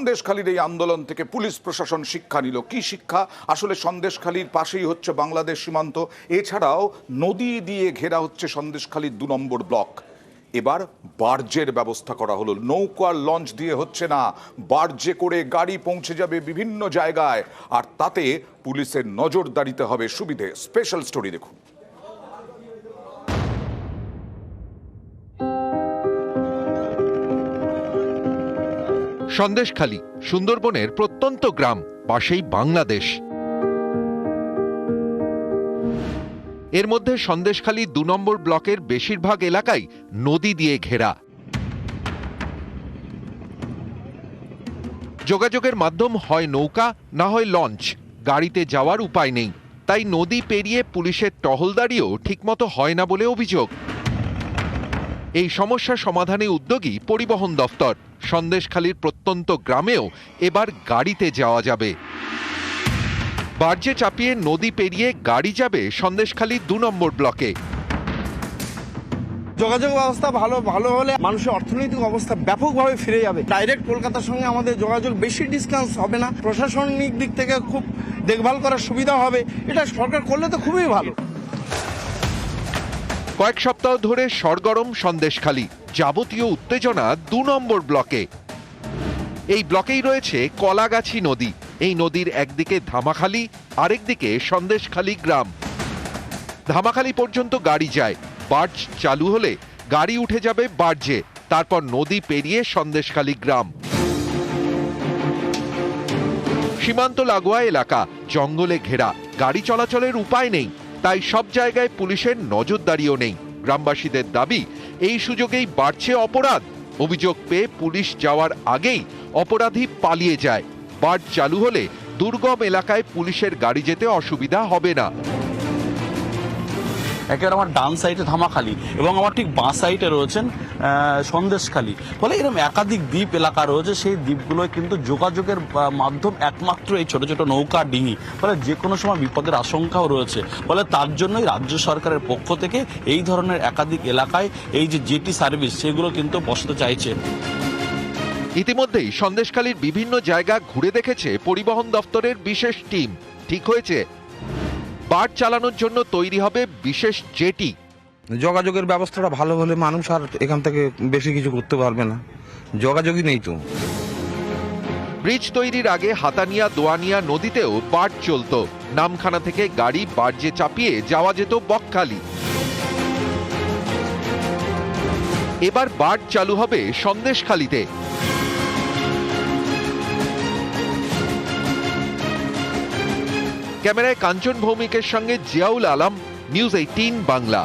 সন্দেশখালীর এই আন্দোলন থেকে পুলিশ প্রশাসন শিক্ষা নিল। কি শিক্ষা? আসলে সন্দেশখালীর পাশেই হচ্ছে বাংলাদেশ সীমান্ত, এছাড়াও নদী দিয়ে ঘেরা হচ্ছে সন্দেশখালীর 2 নম্বর ব্লক। এবার বার্জের ব্যবস্থা করা হলো, নৌকা লঞ্চ দিয়ে হচ্ছে না, বার্জে করে গাড়ি পৌঁছে যাবে বিভিন্ন জায়গায়, আর তাতে পুলিশের নজরদারিতে হবে সুবিধে। স্পেশাল স্টোরি দেখুন। সন্দেশখালী সুন্দরবনের প্রত্যন্ত গ্রাম, পাশেই বাংলাদেশ। এর মধ্যে সন্দেশখালী 2 নম্বর ব্লকের বেশিরভাগ এলাকাই নদী দিয়ে ঘেরা। যোগাযোগের মাধ্যম হয় নৌকা, না হয় লঞ্চ। গাড়িতে যাওয়ার উপায় নেই, তাই নদী পেরিয়ে পুলিশের টহলদারিও ঠিকমতো হয় না বলে অভিযোগ। এই সমস্যা সমাধানে উদ্যোগী পরিবহন দফতর। সন্দেশখালীর প্রত্যন্ত গ্রামেও এবার গাড়িতে যাওয়া যাবে। বার্জে চাপিয়ে নদী পেরিয়ে গাড়ি যাবে সন্দেশখালী 2 নম্বর ব্লকে। যোগাযোগ ব্যবস্থা ভালো হলে মানুষের অর্থনৈতিক অবস্থা ব্যাপকভাবে ফিরে যাবে। ডাইরেক্ট কলকাতার সঙ্গে আমাদের যোগাযোগ বেশি ডিসটেন্স হবে না, প্রশাসনিক দিক থেকে খুব দেখভাল করার সুবিধা হবে। এটা সরকার করলে তো খুবই ভালো। কয়েক সপ্তাহ ধরে সরগরম সন্দেশখালী, যাবতীয় উত্তেজনা 2 নম্বর ব্লকে। এই ব্লকেই রয়েছে কলাগাছি নদী। এই নদীর একদিকে ধামাখালী, আরেকদিকে সন্দেশখালী গ্রাম। ধামাখালী পর্যন্ত গাড়ি যায়, বার্জ চালু হলে গাড়ি উঠে যাবে বার্জে, তারপর নদী পেরিয়ে সন্দেশখালী গ্রাম। সীমান্ত লাগোয়া এলাকা, জঙ্গলে ঘেরা, গাড়ি চলাচলের উপায় নেই, তাই সব জায়গায় পুলিশের নজরদারিও নেই। গ্রামবাসীদের দাবি, এই সুযোগেই বাড়ছে অপরাধ। অভিযোগ পেয়ে পুলিশ যাওয়ার আগেই অপরাধী পালিয়ে যায়। বার্জ চালু হলে দুর্গম এলাকায় পুলিশের গাড়ি যেতে অসুবিধা হবে না। একেবারে আমার ডান সাইডে ধামাখালী এবং আমার ঠিক বাঁ সাইডে রয়েছেন সন্দেশখালী। ফলে এরকম একাধিক দ্বীপ এলাকা রয়েছে, সেই দ্বীপগুলোয় কিন্তু যোগাযোগের মাধ্যম একমাত্র এই ছোট ছোট নৌকা, ডিঙি। ফলে যে কোনো সময় বিপদের আশঙ্কাও রয়েছে। ফলে তার জন্যই রাজ্য সরকারের পক্ষ থেকে এই ধরনের একাধিক এলাকায় এই যে জেটি সার্ভিস, সেগুলো কিন্তু বসাতে চাইছে। ইতিমধ্যেই সন্দেশখালীর বিভিন্ন জায়গা ঘুরে দেখেছে পরিবহন দফতরের বিশেষ টিম। ঠিক হয়েছে, বার্জ চালানোর জন্য তৈরি হবে বিশেষ জেটি। যোগাযোগের ব্যবস্থাটা ভালো হলে মানুষ আর এখান থেকে বেশি কিছু করতে পারবে না, যোগাযোগই নেই তো। ব্রিজ তৈরির আগে হাতানিয়া দোয়ানিয়া নদীতেও বার্জ চলত। নামখানা থেকে গাড়ি বার্জে চাপিয়ে যাওয়া যেত বকখালি। এবার বার্জ চালু হবে সন্দেশখালীতে। ক্যামেরায় কাঞ্চন ভৌমিকের সঙ্গে জিয়াউল আলম, নিউজ 18 বাংলা।